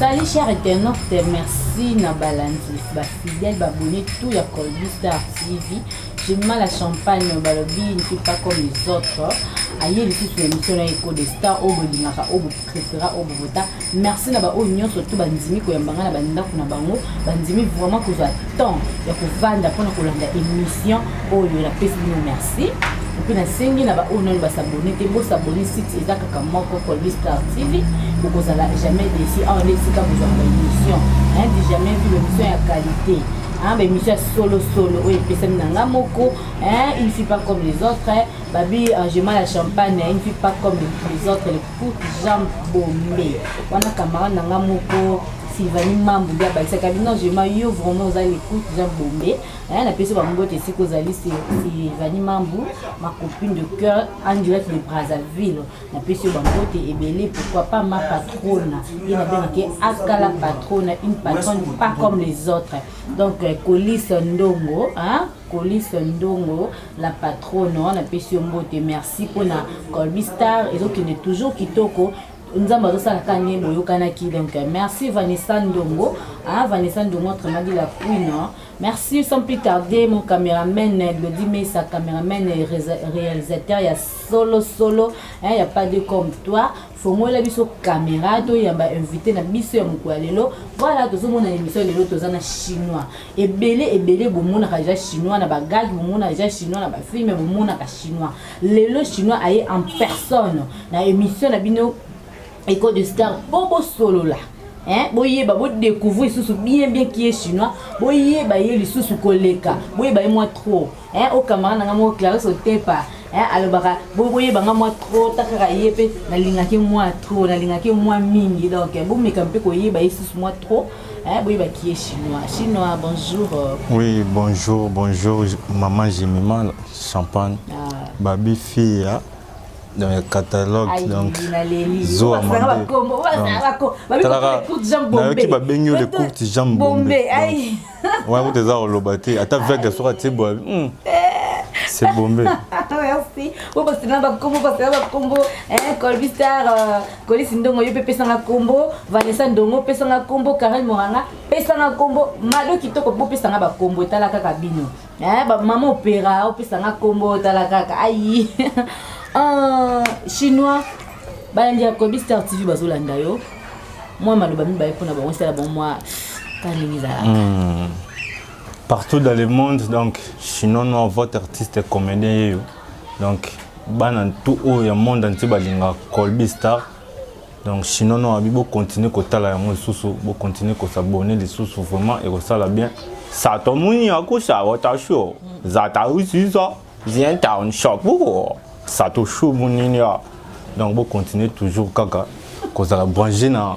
Salut cher internaute, merci na balandis, ba fidèle, ba abonné tout ya Colby Star TV. J'aime la champagne, balobi, ne fait pas comme les autres. Aïe, ici sur l'émission na Eco des Stars, au Bolingara, au préféra, au Bogota. Merci na ba oignon surtout bandimi ko yambanga na banda kuna bango, bandimi vraiment que vous attend. Ya ko vanda pour na kolanda émission, oh yo la pesi merci. Et puis na sengi na ba oignon ba s'abonner, te beau s'abonner site ezaka kamoko Colby Star TV. Vous n'allez jamais décidé, on est ici quand vous avez une émission. Hein, j'ai jamais vu l'émission à qualité. Hein, mais émission solo, oui, personne n'a moko. Hein, il ne fait pas comme les autres. Hein. Babi, je mets la champagne, il ne fait pas comme les autres. Les coups jambes bombées. On a camarade n'a moko. Sylvanie Mambu, non, je m'aille vraiment aux écoutes, j'ai bombé. La personne va me dire que Sylvanie Mambu, ma copine de cœur, en direct de Brazzaville. La personne va me dire que pourquoi pas ma patronne. Il a bien que Akala patronne, une patronne pas comme les autres. Donc, Colis Ndongo, hein? Colis Ndongo, la patronne, on a personne va merci pour la Colby Star, et donc il est toujours Kitoko. Donc merci Vanessa Ndongo, hein, Vanessa Ndongo, autrement dit la queen. Merci sans plus tarder mon caméraman, Glody May, sa caméraman et réalisateur, il y a solo, il n'y a pas de comme toi. Faut moi la biso caméra, il y a invité na biso ya mkwalelo. Voilà, tout le monde a émission lelo tozana chinois. Et belé bomona kaja chinois na bagage, bomona kaja chinois na ba film bomona ka chinois. Lelo chinois aye en personne. Na émission na bino École de Star, bobo solo là. Hein? Boye ba bo découvrir sous bien qui est chinois. Boye ba ye li sous koleka. Boye ba moi trop. Hein? Au camarade na mo Clarisse au tepa. Hein? Alors ba boye ba moi trop takaka yepe na lingaki moi trop, na lingaki moi mingi. Donc bo me kampe ko ye ba sous moi trop. Hein? Boye ba qui est chinois. Chinois, bonjour. Oui, bonjour, maman Jemima champagne. Babi fille. Dans le catalogue, donc Zoa Mandé. Qui va baigner les courtes jambes bombées. Ouais, vous êtes au lobaté. À ta vague, c'est bombé. Merci. Vous passez dans le combo, Colby Star, Colis Ndongo, Pepe Sanga combo, Vanessa Ndongo, Pepe Sanga combo, Karen Moranga, Pepe Sanga combo, Malo Kitoko, Pepe Sanga combo, Talaka Kabino. Maman Opéra, Pepe Sanga combo, Talaka, aïe. Chinois, bandi ya Colby Star TV bazolanda yo. Moi maloba mi baye pona bango sala bon moi kaniniza. Partout dans le monde, donc chinois no votre artiste et comédien. Donc bana tout au monde entier balinga Colby Star. Donc chinois no abibo continuer ko tala ya mo susu, bo continuer ko s'abonner les susu vraiment et ko sala bien. Ça tomuni akusha wata show. Zata usi ça. Viens town shop pour ça te chou mon ninia. Donc vous continuez toujours kaka cause la brancher na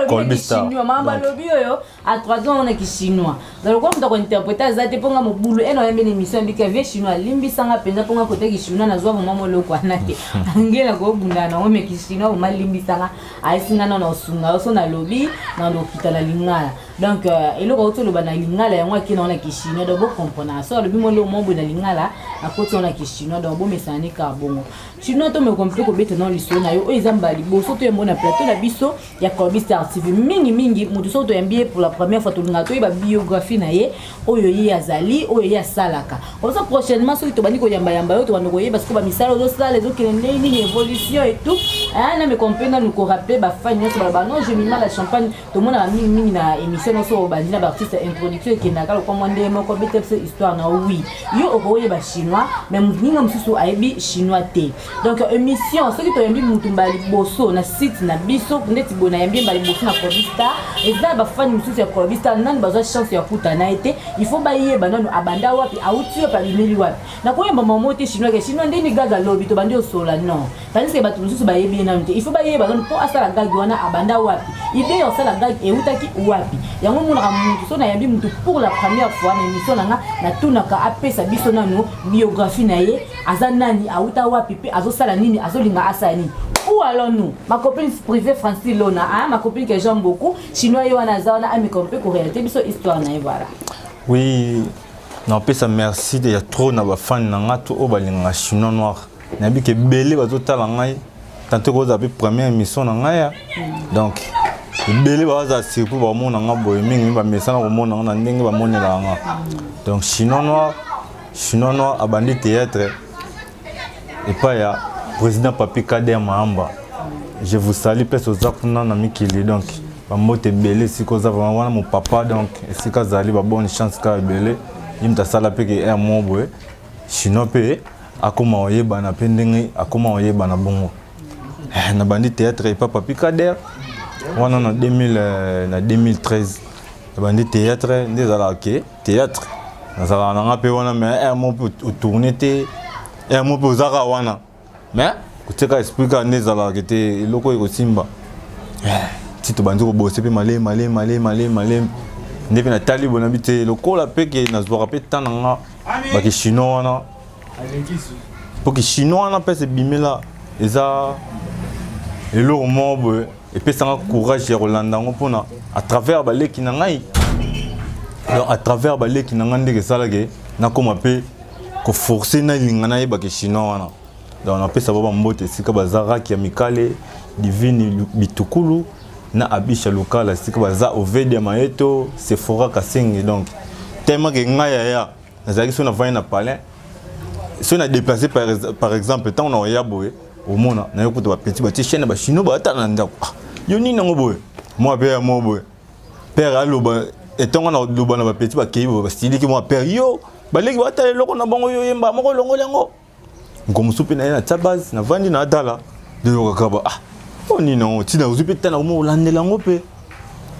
Colby Star. Maman lobi yo à 3 ans on est qui chinois. Donc comme tu interpréter ça te ponga mo boulot et non une émission bika vie chinois limbi sanga penza ponga côté qui chinois na zwa maman lo kwa na ke. Angela ko bunda na o me ki chinois o malimbi sanga ai singa na sunga so na lobi na l'hôpital la lingala. Donc et le retour le bana lingala ya moi qui na ki chinois donc vous comprenez ça le bimo lo mo bona lingala à côté on a qui chinois donc bon mesani ka bongo. Chinois to me comprendre ko bete na liso na yo o ezambali bo so to mona plateau na biso ya Colby Star TV mingi mutu so to yambie pour la première fois to ngato ba biographie na ye oyo ye azali oyo ye salaka. On ça prochainement so to bani ko yamba yo to bani ko ye parce que ba misala do sala les autres ni évolution et tout. Ah na me comprendre nous ko rappeler ba fanya so ba non j'ai mis mal la champagne to mona mingi na émission so ba dina ba artiste introduction qui na ka ko mwande mo ko bete histoire na oui. Yo okoye ba chinois même ninga msusu aibi chinois te. Donc émission ce qui to yambi mutu mbali boso na site na biso ndeti bona yambi mbali boso na Colby Star et ça ba fan mususu ya Colby Star nani bazo chance ya kutana été il faut baye banano abanda wapi auti yo pa bimeli wapi na ko yamba mamo te chinois ke chinois ndeni gaga lobby to bandi osola non tandis que batu mususu baye bien na il faut baye banano po asala gagi wana abanda wapi idée ya sala gagi eutaki wapi yango mona ka mutu so na yambi mutu pour la première fois na émission nanga na tunaka apesa biso nano biographie na ye azanani auta wapi pe azosala nini azolinga asani. Où allons-nous? Ma copine privée Francine Lona, hein? Ma copine que j'aime beaucoup, chinois Yoana Zana, a mes compris pour réalité, mais c'est histoire, voilà. Oui, non, ça merci, il y a trop de fans, n'a tout au balinga chinois noir. N'a que belé, va tout à l'angai. Tantôt que vous avez première émission, donc ebele baza surtout bamona nga boye mingi bamesana komona nga na ndenge bamonela nga donc chinois noir abandi théâtre epai ya président Papi Kader Mahamba. Je vous salue place aux akuna na mikili donc bamote ebele siko za vraiment wana mon papa donc esika zali ba bonne chance ka ebele imta sala pe ke un mot boye chinois pe akoma oyeba na pe ndenge akoma oyeba na bongo na bandi théâtre epai Papi Kader wana na 2013 bandi théâtre ndezala ke théâtre nazala nanga pe wana mais un mot pour tourner te un mot pour zaka wana mais kuteka expliquer ndezala ke te eloko ekosimba ti to bandi ko bosser pe malé ndepe na tali bona bite lokola pe ke nazwaka pe tananga ba ke chinois wana pour que chinois wana pe se bimela eza eloko moko et puis ça a courage de Rolanda mpona à travers baleki na ngai donc à travers baleki na ngande ke sala ke na koma pe ko forcer na lingana yeba ke chinois wana donc on appelle ça baba mbote sika bazara ki amikale divine bitukulu na abisha lokala sika baza ovede maeto Sephora Kasenge donc tellement que ngai ya nazaki so na vanya na palais so na déplacer par exemple tant on ya boye au monde na yokuta ba petit ba chaîne ba chinois ba tana ndako yo ni nango boye moi père moi boye père aloba etonga na loba na ba petit ba kei ba stili ki moi père yo ba leki ba tale loko na bango yo yemba moko longo lengo ngomusupe na na tabaz na vandi na atala de yo kaba oh ni non ti na uzupe tana mo landela ngo pe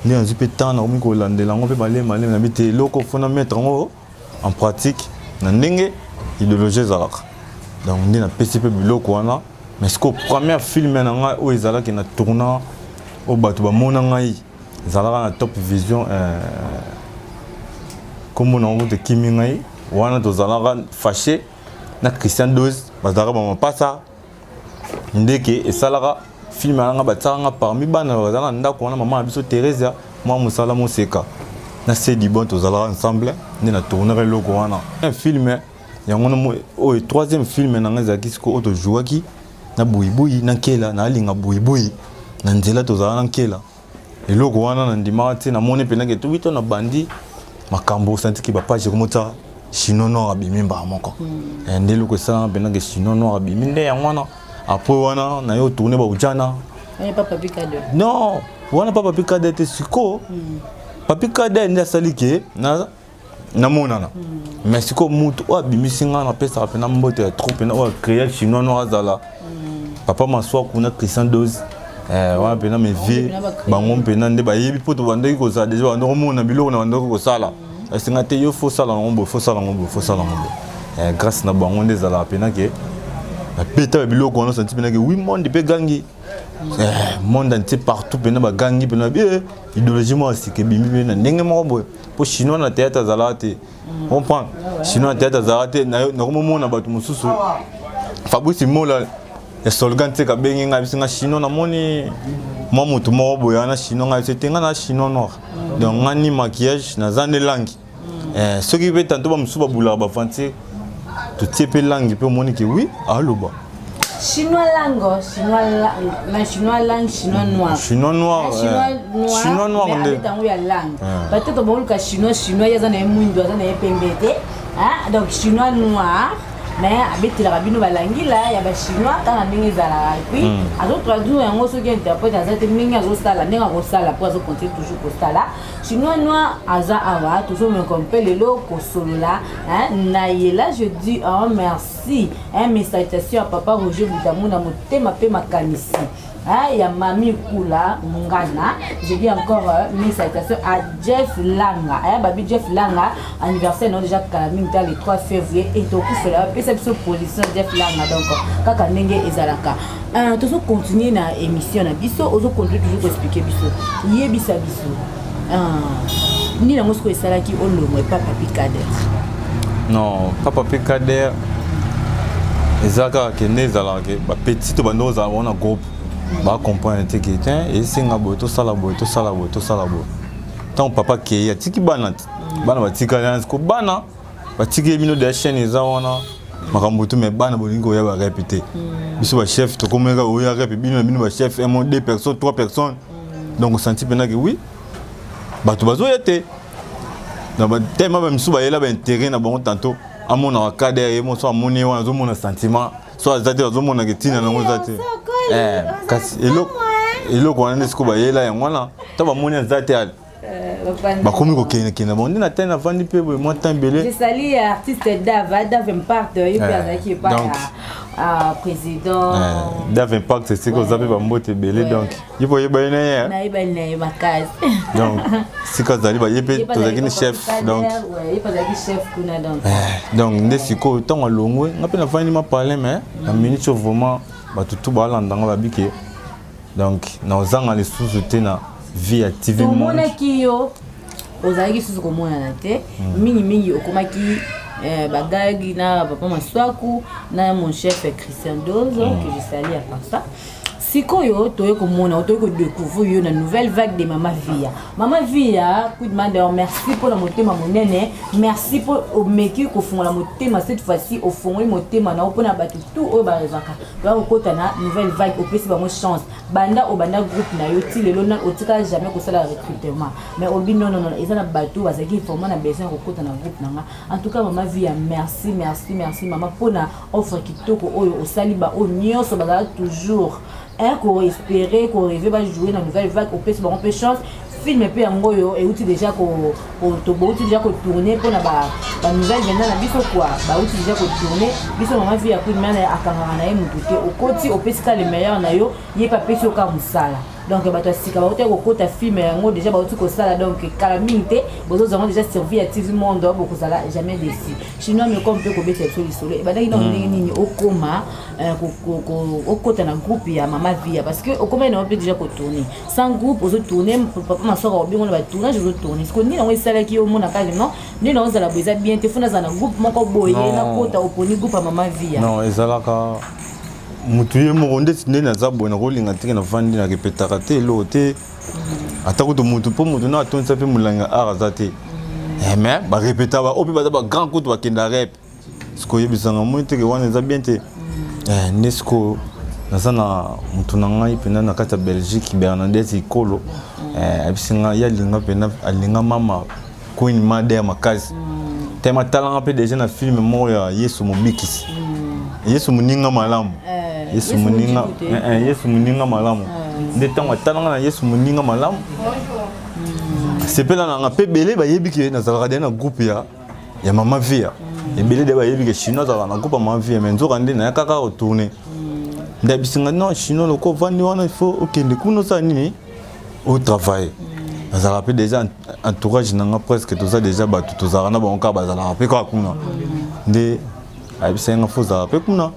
ni uzupe tana mo ko landela ngo pe malé na bité loko fona mettre ngo en pratique na ndenge idéologie zalaka donc ndi na PCP biloko wana mais ce que premier film na nga o ezala ki na tourna o batu ba mona ngai ezala na Top Vision comme on a kimi ngai wana to zala fâché na Christian Dose bazara ba mapasa ndeke esalaka film na nga batanga parmi bana bazala ndako wana maman biso Teresa moi musala moseka na Sedi bon to zala ensemble ndi na tourner loko wana un film yango no o troisième film na nga zakisiko auto jouaki na buibui na kela na alinga buibui na nzela tozala na nkela eloko wana na ndima te na moni pena ke tubito na bandi makambo santiki ba page komota chinois noir abimi mba moko ndelo ko sa pena ke chinois noir abimi nde yango wana après wana na yo tourner ba ujana pas Papi Kader non wana pas Papi Kader te siko Papi Kader nda salike na monana mais siko mutu o abimi singa na pesa pena mbote ya trop pena o créer chinois noir zala papa maswa kuna Christian Dose wana pena me vie bango pena nde bayebi poto bandaki ko za déjà bando mona biloko na bando ko sala singa te yo faut sala ngombo grâce na bango nde zala pena ke na peta biloko wana senti pena ke oui monde pe gangi monde entier partout pena ba gangi pena bien idéologie moi c'est que bimi na ndenge moko boy po chinois na théâtre zala te comprendre chinois na théâtre zala te na komona batu mususu Fabrice Mola et Solgan te ka bengi nga bisinga chinois na moni moi mutu moko boya na chinois nga c'était nga na chinois noir donc ngani maquillage na zane langue ce qui veut tanto ba musuba bula ba fanti to tiepe langue pe moni ke oui aloba chinois langue chinois noir chinois noir mais tango ya langue peut-être bon le chinois ya zana mundo zana pembete donc chinois noir mais abetela babino balangila ya ba chinois tanga ndenge ezala puis azo traduire yango soki interprète azate ndenge azosala ndenge akosala po azo continuer toujours kosala chinois noir aza awa toujours me compare lelo kosolola na yela je dis merci mes salutations à papa Roger Boutamou motema pe makanisi ya Mami Kula Mungana. Je dis encore mes salutations à Jeff Langa. Babi Jeff Langa, anniversaire non déjà Kalaming le 3 février et donc il fait la position Jeff Langa donc kaka ndenge ezalaka. Toujours continuer na émission na biso, ozo continuer toujours expliquer biso. Yebisa biso. Ni na mosko esalaki olomo pas Papi Kader. Non, pas Papi Kader. Ezaka ke nezalaka ba petit bando za wana groupe. Ba comprendre te que tiens et singa boto sala boto tant papa ke ya tiki bana batika lance ko bana batiki bino de chaîne ezawana makambo to me bana bolingo ya ba répéter biso ba chef to komeka o ya répéter bino ba chef 1 2 personnes 3 personnes donc senti pena que oui bato bazoya te na ba tellement même sous ba yela ba intérêt na bango tantôt amona ka derrière mo so amoni wana zo mona sentiment so azate zo mona ketina na ngo zate kasi eloko wana ndesiko ba yela yango wana ta ba moni azate bakomi kokende bonde na tena vandi pe moi tambele je salue artiste Dave Impact il peut avec pas président Dave Impact c'est que vous avez ba mbote belé donc il faut yeba ina na yeba ina makasi donc si ka zali ba yebe to zakini chef donc il pas zakini chef kuna donc ndesiko tant longwe ngape na vandi ma parler mais na minute vraiment ba tutu ba landanga ba bike donc na ozanga les sous na vie active tout monde qui yo ozalaki susu komona te mingi okomaki bagagi na papa Maswaku na mon chef Christian Dozo que je salue à part ça sikoyo toye komona toye ko découvrir une nouvelle vague de Mama Via coup de mandeur merci pour la motema monene merci pour au meki ko fonga la motema cette fois-ci au fond le motema na opona batu tout o ba rezaka ba okota na nouvelle vague au pesi ba mo chance banda groupe na yo ti lelo na otika jamais ko sala recrutement mais au non ezana batu bazaki former na besoin ko kota na groupe nanga en tout cas Mama Via merci mama pona offre kitoko oyo osali ba o nyonso bazala toujours qu'on espérait qu'on rêvait va jouer dans la nouvelle vague au PS bon chance film et puis en goyo et outil déjà qu'on déjà qu'on tourner pour la nouvelle maintenant la biso quoi bah outil déjà qu'on tourner biso Mama Via coup de main à Kangara na mutuke au côté au PS le meilleur na yo yé pas peso ka musala donc bato sika ba ote ko kota film yango déjà ba outil ko sala donc calamité bozo zango déjà servi à TV monde beaucoup ça jamais déçu chinois me comme peu ko bete sur l'histoire et ba ngi donc nini okoma okota na groupe ya Mama Via parce que okoma na peut déjà ko tourner sans groupe ozo tourner papa Maswaku obi on va tourner je veux tourner parce que ni na sala ki o mona ka non ni na za la boza bien te funa za na groupe moko boye na kota oponi groupe Mama Via non ezalaka mutu ye moko ndeti na za bona kolinga tike na vandi na répétaka te lo te atako to mutu po mutu na atonisa pe mulanga araza te mais ba répéta ba opi ba grand coup ba kenda rep sko yebisanga mo te ke wana za bien te nesko na mutu na ngai pena na kata Belgique Bernadette Ikolo abisinga ya linga pena alinga mama Queen Made makazi tema talanga pe déjà na film mo ya Yesu Mobikisi Yesu muninga malamu Yesu muninga malamu nde tango talanga na Yesu muninga malamu sepela na pe belé ba yebiki na zalaka na groupe ya Mama Via et belé de ba yebiki chinois za na groupe Mama Via mais nzoka nde na kaka retourner ndabisinga non chinois loko vandi wana il faut okende kuno sa nini au travail ça rappelle déjà entourage nanga presque tout ça déjà ba tout ça na bon ka bazala pe ka kuna nde abisinga faut ça pe kuna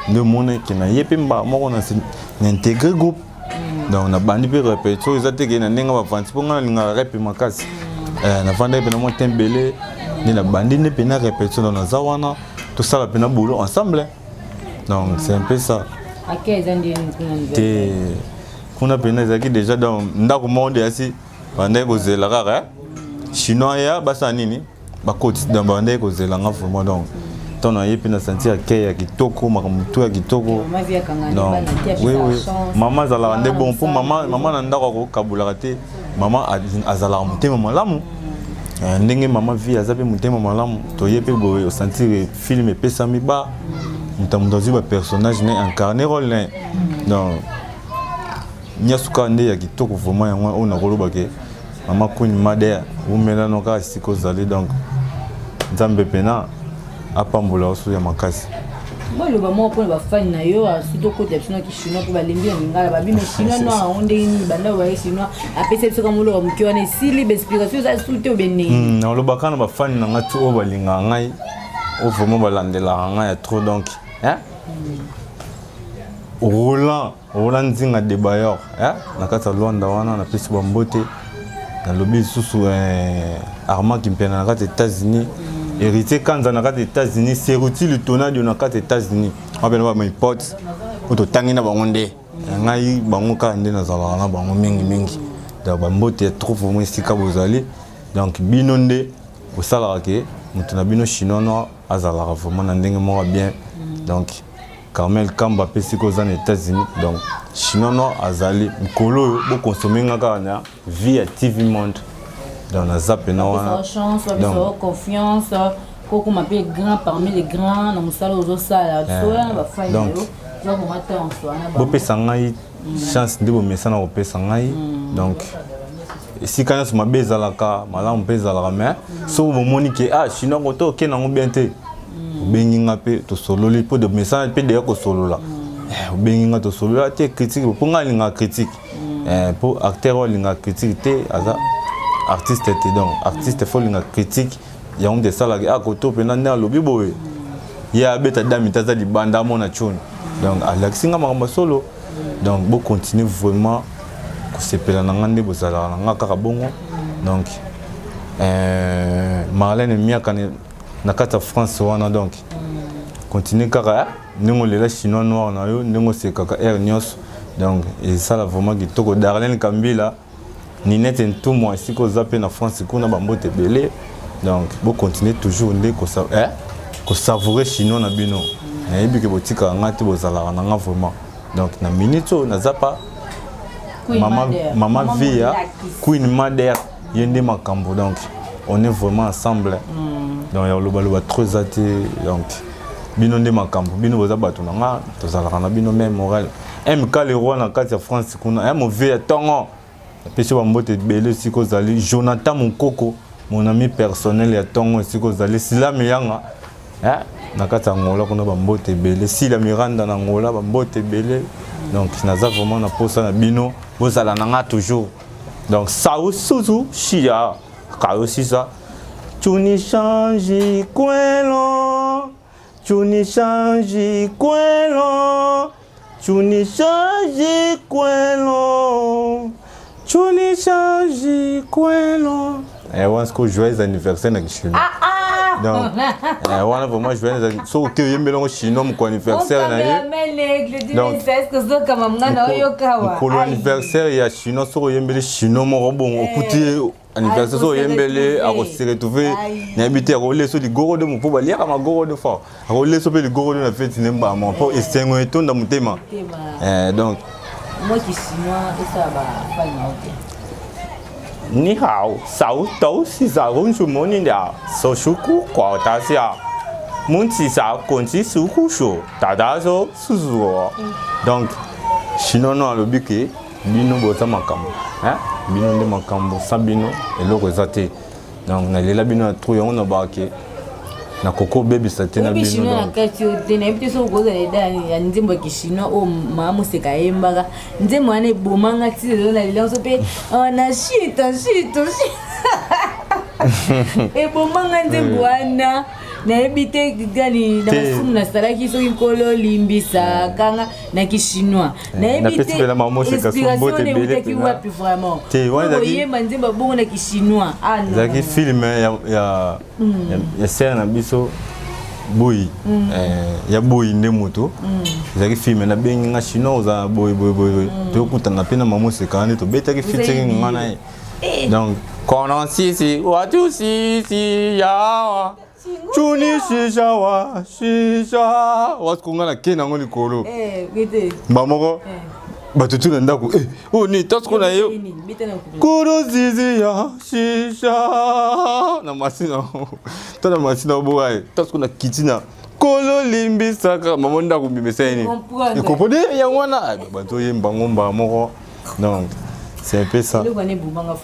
nde mona ke na yepe mba moko na intégrer groupe donc na bandi pe répétition ezate ke na nenga ba fanti ponga linga rep makasi na vanda pe na mo tembele ni na bandi ne pe na répétition na zawana tout ça la pe na boulot ensemble donc c'est un peu ça te kuna pe na zaki déjà dans ndako monde asi banda ko zela rara chinois ya basa nini ba côté dans banda ko zela nga vraiment donc ton a yepi na sentir accueil ya kitoko makamutu ya kitoko oui maman zala ndé bon pour maman na ndako ko kabula te maman azala mutema malamu ndenge Mama Via azape mutema malamu to yepi bo sentir film et pesami ba mutamudozi ba personnage né incarné rôle né donc nyasuka ndé ya kitoko vraiment yango ona koloba ke Mama Queen Made umela no ka siko zali donc nzambe pena apambola oso ya makasi moi le moment pour ba fan na yo surtout côté chinois qui chinois pour ba lembi ya ngala ba bino chinois no onde ni banda ba chinois apesa biso ka molo mkiwa na sili be inspiration za sute obene na lo bakana ba fan na ngati o balinga ngai o vraiment balandela ngai ya trop donc Roland Nzinga de Bayor na kata Luanda wana na pesi ba mbote na lobby susu Arma Kimpena na kata États-Unis hérité quand on a aux États-Unis c'est routier le tournage on a aux États-Unis on va mes potes auto tangina bangonde ngai bango ka ndé na zala na bango mingi da bambote trop vraiment sika bozali donc binonde au salarié mutu na bino chinois no azala vraiment na ndenge mo bien donc Carmel Kamba pesi koza na États-Unis donc chinois noir azali mkolo bo consommer ngaka na via TV Monde dans la zap na wana chance donc confiance koko m'appelle grand parmi les grands na musala ozo sala soya ba fanya yo zo ko mata en soi na bo pesa ngai chance ndebo mesana ko pesa ngai donc si quand on m'abeza la ka malamu pesa la mais so bo monique ah chinois ko to ke na bien te bengi nga pe to sololi po de message pe de ko solola bengi nga to solola te critique po nga linga critique po acteur linga critique te aza artiste te donc artiste faut linga critique ya on de sala a ko to pe na na lobi boye ya beta dami taza di banda mona choni donc alexinga makamba solo donc bo continuer vraiment ko sepela na ngande bo sala nga kaka bongo donc Marlène Miaka na kata France wana donc continue kaka ningo lela chinois noir na yo ningo se kaka air nyos donc et ça là vraiment kitoko Darlene Kambila ni net en tout moi ici ko zappé na France kuna ba mbote belé donc bo continuer toujours ndé ko savourer chinois na bino na yebi ke botika ngati bozala na nga vraiment donc na minute na zapa mama via Queen Mother yende makambo donc on est vraiment ensemble donc ya loba trop até donc bino nde makambo bino boza bato na nga tozalaka na bino même moral MK le roi na kati ya France kuna ya mauvais tongo pesi ba mbote belé siko zali Jonathan Mukoko mon ami personnel ya tongo siko zali Sila Miyanga na kati ya ngola kuna ba mbote belé Sila Miranda na ngola ba mbote belé donc naza vraiment na posa na bino bozala na nga toujours donc ça suzu chia ka aussi ça tu n'y changes quoi long tu n'y changes quoi long tu n'y changes quoi long tu n'y changes quoi long et once que joyeux anniversaire na kishino donc wana vraiment joyeux anniversaire so que yembelongo chino mon anniversaire na ye donc c'est que zo kama mngana oyo kawa pour l'anniversaire ya chino so yembele chino mo robon okuti anniversaire so yembele ako se retrouver na habiter ko leso di goro de mo po balia kama goro de fort ako leso pe di goro de na fête nemba mo po estengo etonda mutema donc moi qui chinois et ça va pas noter 你好，手到是啥工作么呢？手术苦挂大下，门子啥工资手苦说，大大说是我。Donc, sinon non le bique, bino boza makambo, bino de makambo, sabino et le resate. Donc, na lela bino trop yon na bake. Na koko baby satena bino. Bino na kati de na bito so goza le dani ya nzembo kishino o mamu se kayemba nzembo ane bomanga ti le na le so pe na shit e bomanga nzembo ana na ebite gani na masumu na salaki so inkolo limbisa kanga na kishinois na ebite na mamu se kasombo te bele ki wapi vraiment te wana yemba nzembo bongo na kishinois zaki film ya sere na biso boyi ya boyi nde moto zaki film na bengi nga chinois za boyi to kutana pena mamu se kana to betaki featuring ngana donc kono sisi watu sisi ya chuni shisha wa shisha waskunga na kena ngoli kolo gete mamoko batutu na ndako ni tasko na yo koro zizi ya shisha na masina to na masina boy tasko na kitina kolo limbi saka mamonda ko bimeseni ikopode ya wana bato yemba ngomba moko donc c'est un peu ça.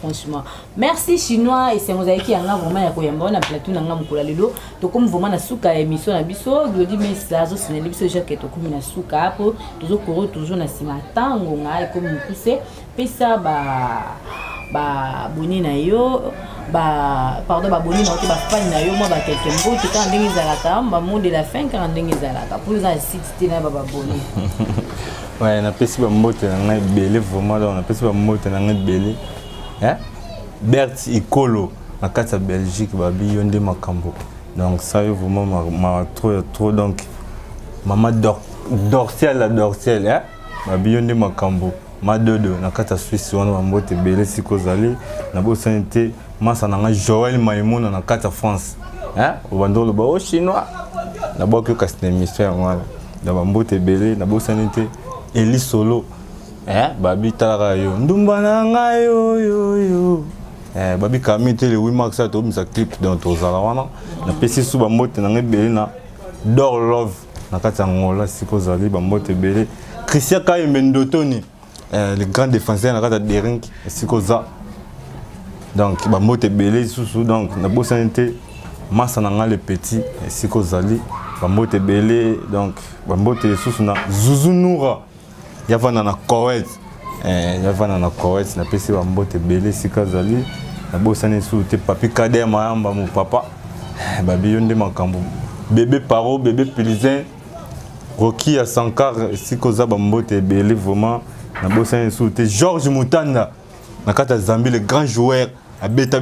Franchement. Merci chinois et c'est vous avez qui a vraiment ya koyamba on a plateau na ngamukula lelo to comme vraiment na suka émission na biso dodi mais ça zo c'est biso jake to comme na suka hapo toujours koro toujours na sima tango ngai comme pousser pesa ba boni na yo pardon ba boni na yo ba fan na yo moi ba quelqu'un mbote quand ndenge zalaka ba mot de la fin quand ndenge zalaka pour ça site na ba boni. Ouais, na pesi ba mbote na ngai belé vraiment donc na pesi ba mbote na ngai belé Bert Ikolo na kati ya Belgique ba biyo nde makambo donc ça est vraiment ma trop donc maman Dorciel ba biyo nde makambo ma dodo na kati ya Suisse wana ba mbote belé siko zali na bo santé masa na ngai Joël Maimouna na kati ya France obandolo ba o chinois na bo ke kasine émission wana dans bambote ebele na bosani te Eli Solo babi talaka yo ndumba na ngai yo babi kami te le 8 mars to misa clip dans tozala wana na pesi su bambote na ngai ebele na Dor Love na kati ya ngola siko zali bambote ebele Christian Kayembe Ndotoni le grand défenseur na kati ya Dering siko za donc bambote ebele susu donc na bosani te Massa na ngai le petit siko zali bambote ebele donc bambote susu na Zuzu Noura yavana na Koweït yavana na Koweït na pesi bambote ebele sika zali na bosani susu te papi Kader Mayamba mon papa babi yonde makambo bébé Paro bébé Pilizin Rocky à Sankar siko za bambote ebele vraiment na bosani susu te Georges Mutanda na kata Zambie le grand joueur a beta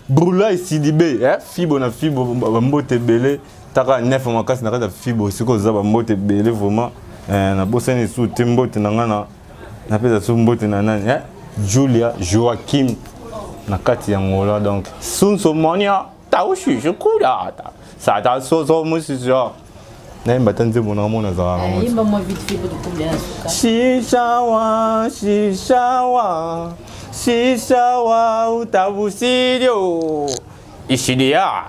Brula Sidibé fibo na fibo bambote ebele taka nef makasi na kata fibo siko za bambote ebele vraiment na bosani su te mbote na ngana na pesa su mbote na nani Julia Joachim na kati ya ngola donc sunso monia taushi shukura sa ta so musisho na mbata nzebo na mona za ngamo imba mo vite fait pour combler la suka shishawa utabusirio ishidia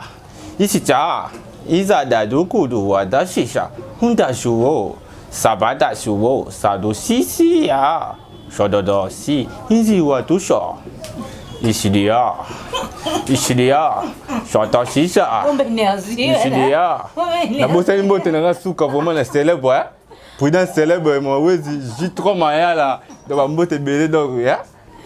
ishicha izada dukudu wa da shisha hunda shuo sabada shuo sado sisi ya shododo si izi wa tusho ishidia shota shisha ishidia na bosa mbote na suka vraiment la célèbre prudent célèbre moi wezi j3 mayala de bambote belé donc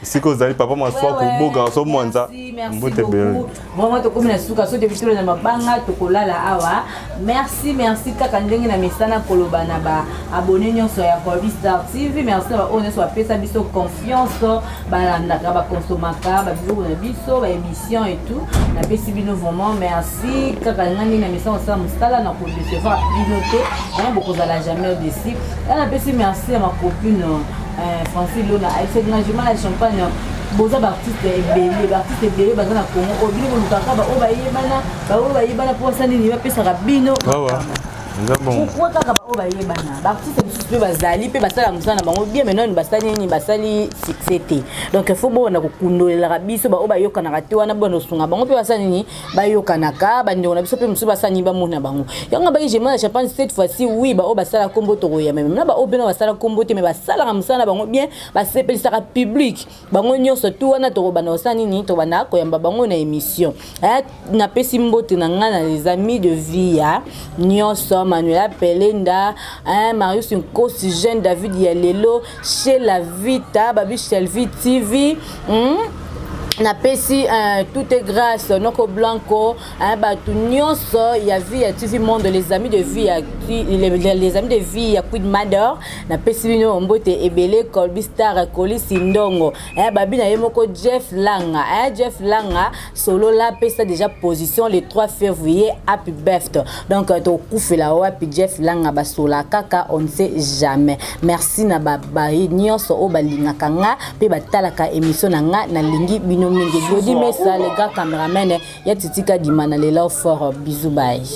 siko zali papa maswa ko boga so monza mbote bele vraiment to komina suka so depuis to na mabanga to kolala awa merci kaka ndenge na misana koloba na ba abonné nyonso ya Colby Star TV merci ba on so pesa biso confiance ba na ba consomaka ba biso na biso ba émission et tout na pesi bino vraiment merci kaka ngani na misana sa mustala na ko recevoir binoté on beaucoup la jamais au-dessus na pesi merci à ma copine Francis Lona avec cette engagement la champagne boza artiste ebele baza na Congo obili bolukaka ba obayebana po sani ni bapesa rabino pourquoi kaka ba obayebana ba artiste misusu pe bazali pe basala musana bango bien maintenant basali succès te donc il faut bona kokundolela biso ba obayokana te wana bona sunga bango pe basali ni bayokanaka bandeko na biso pe musu basani ba mona bango yanga ba je mana champagne cette fois-ci oui ba obasala kombo to ya même na ba obena basala kombo te mais basala musana bango bien basepelisa ka public bango nyonso tu wana to bana osani ni to bana ko yamba bango na émission na pesi mbote na ngana les amis de vie nyonso Manuela Pelenda Marius Nkosi Jeune David Yalelo chez la Vita Babi Shelvi TV na pesi tout est grâce Noko Blanco batu nyonso ya vie ya TV Monde les amis de vie les amis de vie ya Queen Mother na pesi bino mbote ebele Colby Star Koli Sindongo babi na yemoko Jeff Langa solo la pesa déjà position le 3 février happy birthday donc to kufela wapi Jeff Langa basola kaka on ne sait jamais merci na baba nyonso o balingaka nga pe batalaka émission na nga na lingi bino mingi Jodi Mesa les gars cameraman ya titika dimana les love for bisous bye